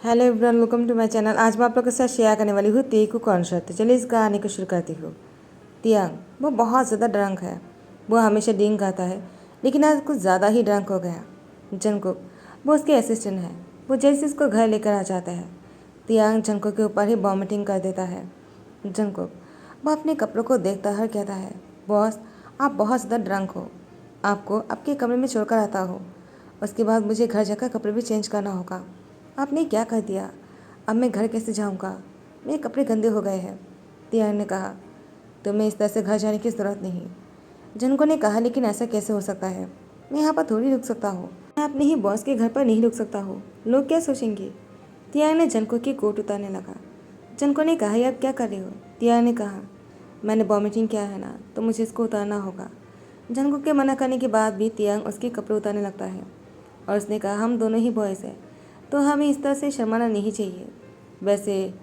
Hello everyone, welcome to my channel. आज मैं आप लोगों के साथ शेयर करने वाली हूँ ती को कॉन्सर्ट। चलिए इस कहानी को शुरू करती हूँ। तियांग वो बहुत ज़्यादा ड्रंक है। वो हमेशा ड्रिंक करता है, लेकिन आज कुछ ज़्यादा ही ड्रंक हो गया। जंगकुक वो उसके असिस्टेंट है। वो जैसे उसको घर लेकर आ जाता है, तियांग जंगकुक के ऊपर ही वॉमिटिंग कर देता है। जंगकुक वो अपने कपड़ों को देखता है और कहता है, बॉस आप बहुत ज़्यादा ड्रंक हो, आपको आपके कमरे में छोड़कर आता हो। उसके बाद मुझे घर जाकर कपड़े भी चेंज करना होगा। आपने क्या कर दिया? अब मैं घर कैसे जाऊंगा? मेरे कपड़े गंदे हो गए हैं। तियांग ने कहा, तुम्हें इस तरह से घर जाने की ज़रूरत नहीं। जनको ने कहा, लेकिन ऐसा कैसे हो सकता है? मैं यहाँ पर थोड़ी रुक सकता हूँ। मैं अपने ही बॉस के घर पर नहीं रुक सकता हूँ। लोग क्या सोचेंगे? तियांग ने जनको की कोट उतारने लगा। जनको ने कहा, ये आप क्या कर रहे हो? तियांग ने कहा, मैंने वॉमिटिंग किया है ना, तो मुझे इसको उतारना होगा। जनको के मना करने के बाद भी तियांग उसके कपड़े उतारने लगता है और उसने कहा, हम दोनों ही बॉयज़ हैं, तो हमें इस तरह से शर्माना नहीं चाहिए। वैसे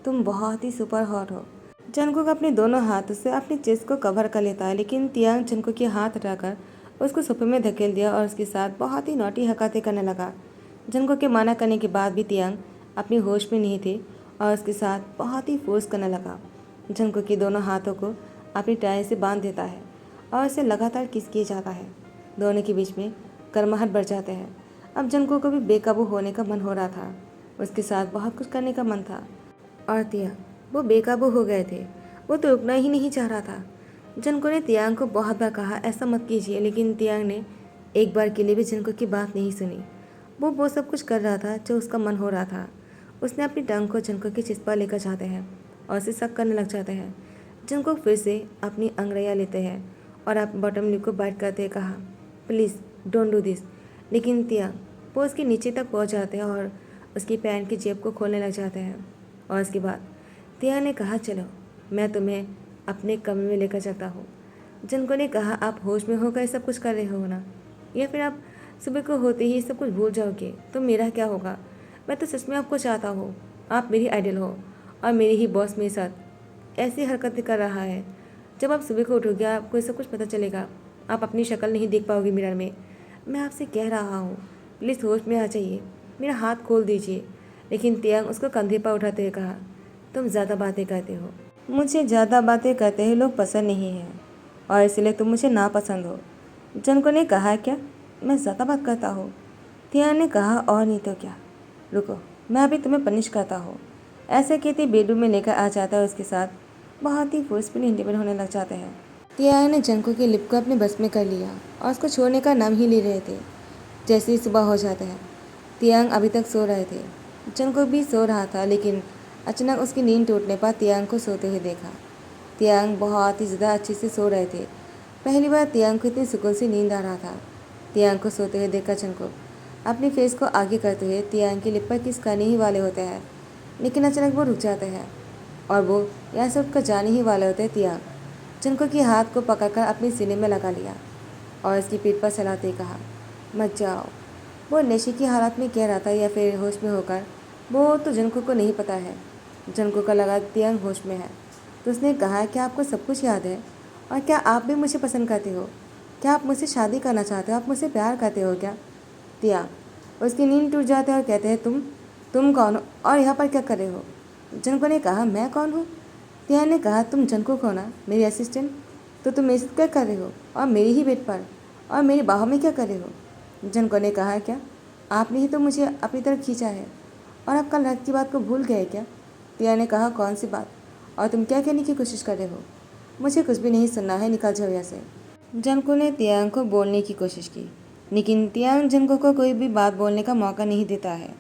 तुम बहुत ही सुपर हॉट हो। जंगकुक अपने दोनों हाथों से अपनी चेस्ट को कवर कर लेता है, लेकिन तियांग जंगकुक के हाथ हटाकर उसको सोफे में धकेल दिया और उसके साथ बहुत ही नौटी हरकतें करने लगा। जंगकुक के मना करने के बाद भी तियांग अपनी होश में नहीं थे और उसके साथ बहुत ही फोर्स करने लगा। जंगकुक के दोनों हाथों को अपनी टाई से बांध देता है और उसे लगातार किस किए जाता है। दोनों के बीच में गर्माहट बढ़ जाते हैं। अब जंगकुक को भी बेकाबू होने का मन हो रहा था। उसके साथ बहुत कुछ करने का मन था और तियांग वो बेकाबू हो गए थे। वो तो रुकना ही नहीं चाह रहा था। जंगकुक ने तियांग को बहुत बार कहा ऐसा मत कीजिए, लेकिन तियांग ने एक बार के लिए भी जंगकुक की बात नहीं सुनी। वो सब कुछ कर रहा था जो उसका मन हो रहा था। उसने अपनी टांग को जंगकुक की चिस्पा लेकर जाते हैं और उसे शक करने लग जाते हैं। जंगकुक फिर से अपनी अंगड़ैयाँ लेते हैं और आप बॉटम लिप को बाइट करते हुए कहा, प्लीज़ डोंट डू दिस। लेकिन तियांग वो उसके नीचे तक पहुंच जाते हैं और उसकी पैंट की जेब को खोलने लग जाते हैं। और उसके बाद तियांग ने कहा, चलो मैं तुम्हें अपने कमरे में लेकर जाता हूँ। जंको ने कहा, आप होश में होकर सब कुछ कर रहे हो ना, या फिर आप सुबह को होते ही सब कुछ भूल जाओगे तो मेरा क्या होगा? मैं तो सच में आपको चाहता हूँ। आप मेरी आइडल हो और मेरे ही बॉस मेरे साथ ऐसी हरकतें कर रहा है। जब आप सुबह को उठोगे आपको ये सब कुछ पता चलेगा। आप अपनी शक्ल नहीं देख पाओगे मिरर में। मैं आपसे कह रहा हूँ, प्लीज़ होश में आ जाइए, मेरा हाथ खोल दीजिए। लेकिन तियांग उसको कंधे पर उठाते हुए कहा, तुम ज़्यादा बातें करते हो। मुझे ज़्यादा बातें करते हुए लोग पसंद नहीं हैं और इसलिए तुम मुझे नापसंद हो। जनको ने कहा, क्या मैं ज़्यादा बात करता हूँ? तियांग ने कहा, और नहीं तो क्या। रुको, मैं अभी तुम्हें पनिश करता हूँ। ऐसे कहते बेडरूम में लेकर आ जाता है। उसके साथ बहुत ही फोर्सफुली इंटीमेट होने लग जाते हैं। तियांग ने जंको के लिप को अपने बस में कर लिया और उसको छोड़ने का नाम ही ले रहे थे। जैसे ही सुबह हो जाता है, तियांग अभी तक सो रहे थे। जंको भी सो रहा था, लेकिन अचानक उसकी नींद टूटने पर तियांग को सोते हुए देखा। तियांग बहुत ही ज़्यादा अच्छे से सो रहे थे। पहली बार तियांग को इतनी सुकून से नींद आ रहा था। तियांग को सोते हुए देखकर जंको अपने फेस को आगे करते हुए तियांग के लिप पर किस करने ही वाले होते हैं, लेकिन अचानक वो रुक जाते हैं और वो यहाँ से उठकर जाने ही वाले होते हैं। तियांग जंको के हाथ को पकड़कर अपने सीने में लगा लिया और इसकी पीठ पर सहलाते ही कहा, मत जाओ। वो नशे की हालत में कह रहा था या फिर होश में होकर, वो तो जंको को नहीं पता है। जंको का लगा तियांग होश में है, तो उसने कहा, क्या आपको सब कुछ याद है? और क्या आप भी मुझे पसंद करते हो? क्या आप मुझसे शादी करना चाहते हो? आप मुझसे प्यार करते हो क्या? तियांग उसकी नींद टूट जाते हैं और कहते हैं, तुम कौन हो और यहाँ पर क्या कर रहे हो? जंको ने कहा, मैं कौन हूँ? तियांग ने कहा, तुम जंकुक हो ना, मेरी असिस्टेंट। तो तुम मेरे साथ क्या कर रहे हो और मेरी ही बेड पर और मेरी बाहों में क्या कर रहे हो? जंको ने कहा, क्या आपने ही तो मुझे अपनी तरफ खींचा है और आप कल रात की बात को भूल गए क्या? तियांग ने कहा, कौन सी बात और तुम क्या कहने की कोशिश कर रहे हो? मुझे कुछ भी नहीं सुनना है, निकल जाओ यहाँ से। जंको ने तियांग को बोलने की कोशिश की, लेकिन तियांग जंको को कोई भी बात बोलने का मौका नहीं देता है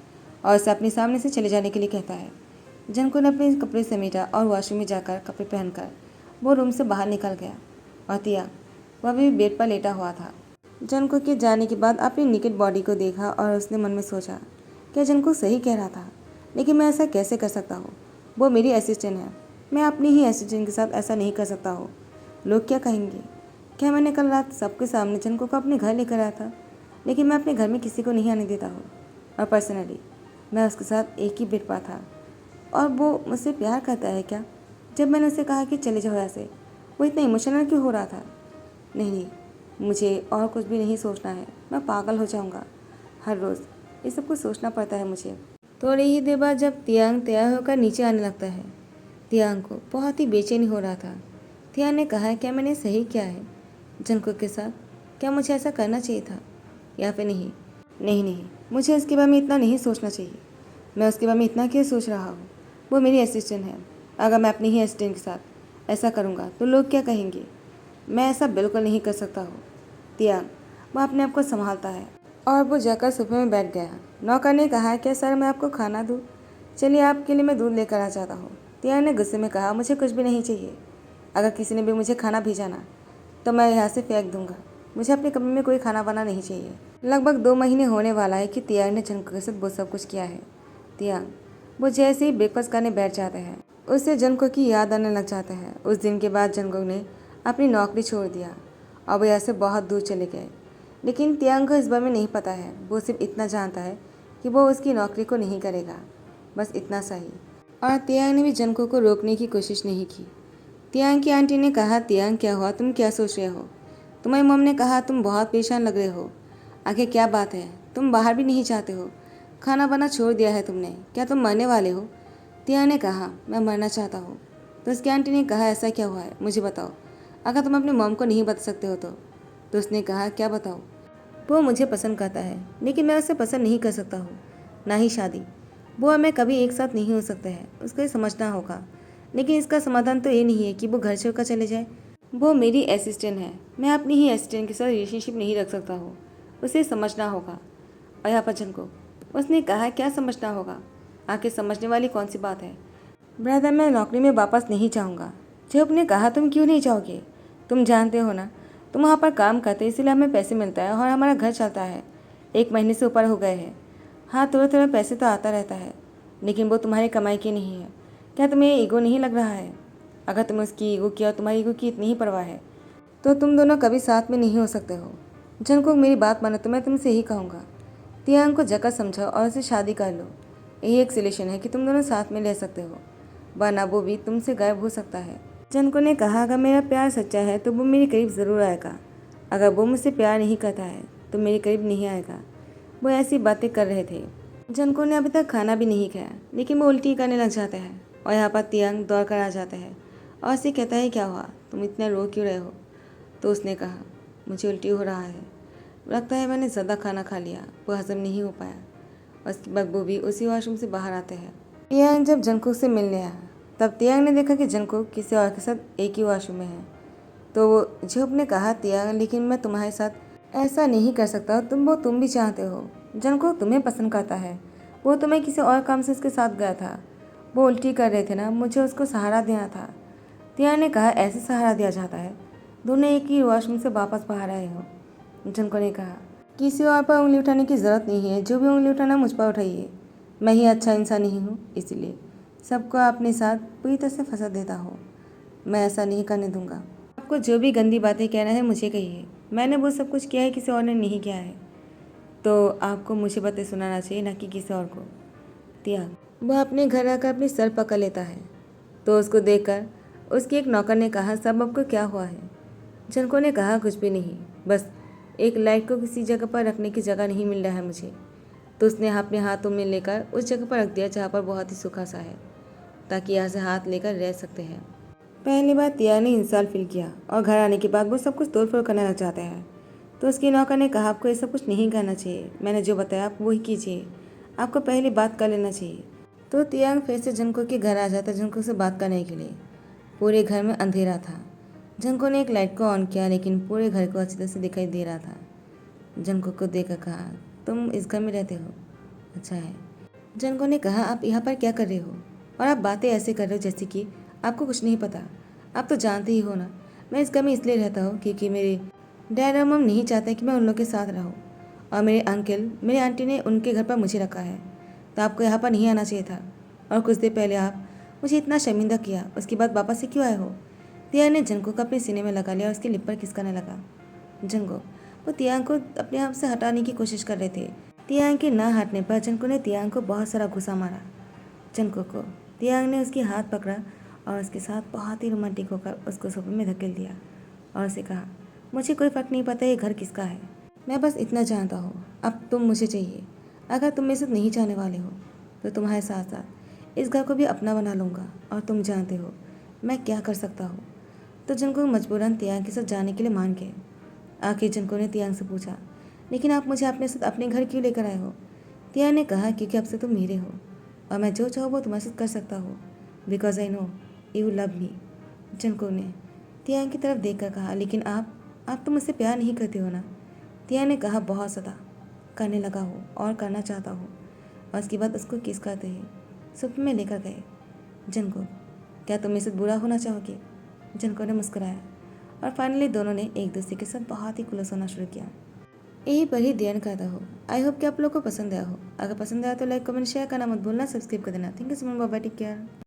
और उसे अपने सामने से चले जाने के लिए कहता है। जंको ने अपने कपड़े समेटा और वॉशरूम में जाकर कपड़े पहनकर वो रूम से बाहर निकल गया और तियांग वह भी बेड पर लेटा हुआ था। जंको के जाने के बाद अपनी निकट बॉडी को देखा और उसने मन में सोचा, क्या जंको सही कह रहा था? लेकिन मैं ऐसा कैसे कर सकता हूँ? वो मेरी असिस्टेंट है। मैं अपनी ही असिस्टेंट के साथ ऐसा नहीं कर सकता हूँ। लोग क्या कहेंगे? क्या मैंने कल रात सबके सामने जंको को अपने घर लेकर आया था? लेकिन मैं अपने घर में किसी को नहीं आने देता हूँ और पर्सनली मैं उसके साथ एक ही बेड पर था और वो मुझसे प्यार करता है क्या? जब मैंने उसे कहा कि चले जाओ ऐसे, वो इतना इमोशनल क्यों हो रहा था? नहीं, मुझे और कुछ भी नहीं सोचना है। मैं पागल हो जाऊंगा। हर रोज़ ये सब कुछ सोचना पड़ता है मुझे। थोड़ी ही देर बाद जब तियांग तैयार होकर नीचे आने लगता है, तियांग को बहुत ही बेचैनी हो रहा था। तियांग ने कहा, क्या मैंने सही किया है जंगकुक के साथ? क्या मुझे ऐसा करना चाहिए था या फिर नहीं? नहीं, मुझे उसके बारे में इतना नहीं सोचना चाहिए। मैं उसके बारे में इतना क्यों सोच रहा हूँ? वो मेरी असिस्टेंट है। अगर मैं अपनी ही असिस्टेंट के साथ ऐसा करूँगा तो लोग क्या कहेंगे? मैं ऐसा बिल्कुल नहीं कर सकता हूँ। तियांग वो अपने आप को संभालता है और वो जाकर सोफे में बैठ गया। नौकर ने कहा, क्या सर मैं आपको खाना दूँ? चलिए आपके लिए मैं दूध लेकर आ जाता हूँ। तियांग ने गुस्से में कहा, मुझे कुछ भी नहीं चाहिए। अगर किसी ने भी मुझे खाना भेजा ना तो मैं यहाँ से फेंक दूंगा। मुझे अपने कमरे में कोई खाना बना नहीं चाहिए। लगभग 2 महीने होने वाला है कि तियांग ने जंगकुक के साथ वो सब कुछ किया है। तियांग वो जैसे ही ब्रेकफास्ट करने बैठ जाते हैं, उससे जंगकुक की याद आने लग जाता है। उस दिन के बाद जंगकुक ने अपनी नौकरी छोड़ दिया और वो यहाँ से बहुत दूर चले गए। लेकिन तियांग को इस बारे में नहीं पता है। वो सिर्फ इतना जानता है कि वो उसकी नौकरी को नहीं करेगा, बस इतना सा ही। और तियांग ने भी जंगकुक को रोकने की कोशिश नहीं की। तियांग की आंटी ने कहा, तियांग क्या हुआ? तुम क्या सोच रहे हो? तुम्हारी मम ने कहा तुम बहुत परेशान लग रहे हो। आखिर क्या बात है? तुम बाहर भी नहीं जाते हो? खाना बना छोड़ दिया है तुमने? क्या तुम मरने वाले हो? तियांग ने कहा, मैं मरना चाहता हूँ। तो उसकी आंटी ने कहा, ऐसा क्या हुआ है, मुझे बताओ। अगर तुम अपनी मम को नहीं बता सकते हो तो उसने कहा, क्या बताओ? वो मुझे पसंद करता है लेकिन मैं उसे पसंद नहीं कर सकता हूँ, ना ही शादी। वो और मैं कभी एक साथ नहीं हो सकते हैं, उसको ये समझना होगा। लेकिन इसका समाधान तो ये नहीं है कि वो घर छोड़कर चले जाए। वो मेरी असिस्टेंट है, मैं अपनी ही असिस्टेंट के साथ रिलेशनशिप नहीं रख सकता हूँ, उसे समझना होगा। और यहाँ पर को उसने कहा, क्या समझना होगा? आखिर समझने वाली कौन सी बात है? ब्रदर मैं नौकरी में वापस नहीं जाऊँगा। जब ने कहा, तुम क्यों नहीं जाओगे? तुम जानते हो ना, तुम वहाँ पर काम करते इसीलिए हमें पैसे मिलता है और हमारा घर चलता है। 1 महीने से ऊपर हो गए हैं। हाँ थोड़े थोड़े पैसे तो आता रहता है, लेकिन वो तुम्हारी कमाई की नहीं है। क्या तुम्हें ईगो नहीं लग रहा है? अगर तुम्हें उसकी ईगो की और तुम्हारी ईगो की इतनी ही परवाह है तो तुम दोनों कभी साथ में नहीं हो सकते हो। जंगकुक मेरी बात मानो तो मैं तुमसे यही कहूँगा, तियांग को जगह समझो और उसे शादी कर लो। यही एक सोल्यूशन है कि तुम दोनों साथ में रह सकते हो, वरना वो भी तुमसे गायब हो सकता है। जंगकुक ने कहा, अगर मेरा प्यार सच्चा है तो वो मेरे करीब ज़रूर आएगा। अगर वो मुझसे प्यार नहीं करता है तो मेरे करीब नहीं आएगा। वो ऐसी बातें कर रहे थे। जंगकुक ने अभी तक खाना भी नहीं खाया, लेकिन वो उल्टी करने लग जाता है और यहाँ पर तियांग दौड़ कर आ जाता है और उससे कहता है, क्या हुआ, तुम इतना रो क्यों रहे हो? तो उसने कहा, मुझे उल्टी हो रहा है, लगता है मैंने ज़्यादा खाना खा लिया, वो हजम नहीं हो पाया। और उसके बाद वो भी उसी वॉशरूम से बाहर आते हैं। तियांग जब जंगकुक से मिलने आया तब तियांग ने देखा कि जंगकुक किसी और के साथ एक ही वॉशरूम में है। तो वो झुप ने कहा, तियांग लेकिन मैं तुम्हारे साथ ऐसा नहीं कर सकता, तुम भी चाहते हो। जंगकुक तुम्हें पसंद करता है, वो तुम्हें किसी और काम से उसके साथ गया था। वो उल्टी कर रहे थे ना, मुझे उसको सहारा देना था। तियांग ने कहा, ऐसे सहारा दिया जाता है? दोनों एक ही वॉशरूम से वापस बाहर आए हो। जंगकुक ने कहा, किसी और पर उंगली उठाने की ज़रूरत नहीं है, जो भी उंगली उठाना मुझ पर उठाइए। मैं ही अच्छा इंसान नहीं हूँ, इसलिए सबको अपने साथ पूरी तरह से फंसा देता हूँ। मैं ऐसा नहीं करने दूंगा। आपको जो भी गंदी बातें कहना है मुझे कहिए, मैंने वो सब कुछ किया है, किसी और ने नहीं किया है। तो आपको मुझे बातें सुनाना चाहिए, ना कि किसी और को। तियांग वह अपने घर आकर अपने सर पकड़ लेता है। तो उसको देखकर उसकी एक नौकर ने कहा, सब आपको क्या हुआ है? जंगकुक ने कहा, कुछ भी नहीं, बस एक लाइट को किसी जगह पर रखने की जगह नहीं मिल रहा है मुझे। तो उसने अपने हाथों में लेकर उस जगह पर रख दिया जहाँ पर बहुत ही सूखा सा है, ताकि यहाँ से हाथ लेकर रह सकते हैं। पहली बार तियांग ने इंसान फील किया और घर आने के बाद वो सब कुछ तोड़ फोड़ करने लग जाते हैं। तो उसकी नौकर ने कहा, आपको ये सब कुछ नहीं करना चाहिए, मैंने जो बताया आप वही कीजिए, आपको पहली बात कर लेना चाहिए। तो तियांग फिर से जंगकुक के घर आ जाता जंगकुक से बात करने के लिए। पूरे घर में अंधेरा था। जंगकुक ने एक लाइट को ऑन किया, लेकिन पूरे घर को अच्छी तरह से दिखाई दे रहा था। जंगकुक को देखकर कहा, तुम इस घर में रहते हो? अच्छा है। जंगकुक ने कहा, आप यहाँ पर क्या कर रहे हो? और आप बातें ऐसे कर रहे हो जैसे कि आपको कुछ नहीं पता। आप तो जानते ही हो ना, मैं इस घर में इसलिए रहता हूँ क्योंकि मेरे डैड और मम नहीं चाहते कि मैं उन लोग के साथ रहूँ, और मेरे अंकल मेरे आंटी ने उनके घर पर मुझे रखा है। तो आपको यहाँ पर नहीं आना चाहिए था, और कुछ देर पहले आप मुझे इतना शर्मिंदा किया, उसके बाद वापस से क्यों आए हो? तियांग ने जंगकुक को अपने सीने में लगा लिया और उसके लिप पर किस करने लगा। जंगकुक वो तियांग को अपने आप से हटाने की कोशिश कर रहे थे। तियांग के ना हटने पर जंगकुक ने तियांग को बहुत सारा गुस्सा मारा। जंगकुक को तियांग ने उसके हाथ पकड़ा और उसके साथ बहुत ही रोमांटिक होकर उसको सोफे में धकेल दिया और उसे कहा, मुझे कोई फ़र्क नहीं पड़ता ये घर किसका है, मैं बस इतना जानता हूँ, अब तुम मुझे चाहिए। अगर तुम मेरे साथ नहीं जाने वाले हो तो तुम्हारे साथ साथ इस घर को भी अपना बना लूँगा, और तुम जानते हो मैं क्या कर सकता हूँ। तो जिनको मजबूरन तियांग के साथ जाने के लिए मान गए। आखिर जिनको ने तियांग से पूछा, लेकिन आप मुझे अपने साथ अपने घर क्यों लेकर आए हो? तियांग ने कहा, क्योंकि अब से तुम मेरे हो और मैं जो चाहूँ वो तुम्हारे साथ कर सकता हूँ, because I know you love me. जिनको ने तियांग की तरफ देखकर कहा, लेकिन आप तो मुझसे प्यार नहीं करते हो ना? तियांग ने कहा, बहुत ज़्यादा करने लगा हो और करना चाहता हूँ। और उसके बाद उसको किस करते ही सुप्र में लेकर गए। जिनको, क्या तुम मेरे साथ बुरा होना चाहोगे? जिनको ने मुस्कुराया और फाइनली दोनों ने एक दूसरे के साथ बहुत ही क्लोज होना शुरू किया। यहीं पर ही ध्यान करता हो। आई होप कि आप लोग को पसंद आया हो। अगर पसंद आया तो लाइक कमेंट शेयर करना मत भूलना, सब्सक्राइब कर देना। Thank you so much, bye bye, take care.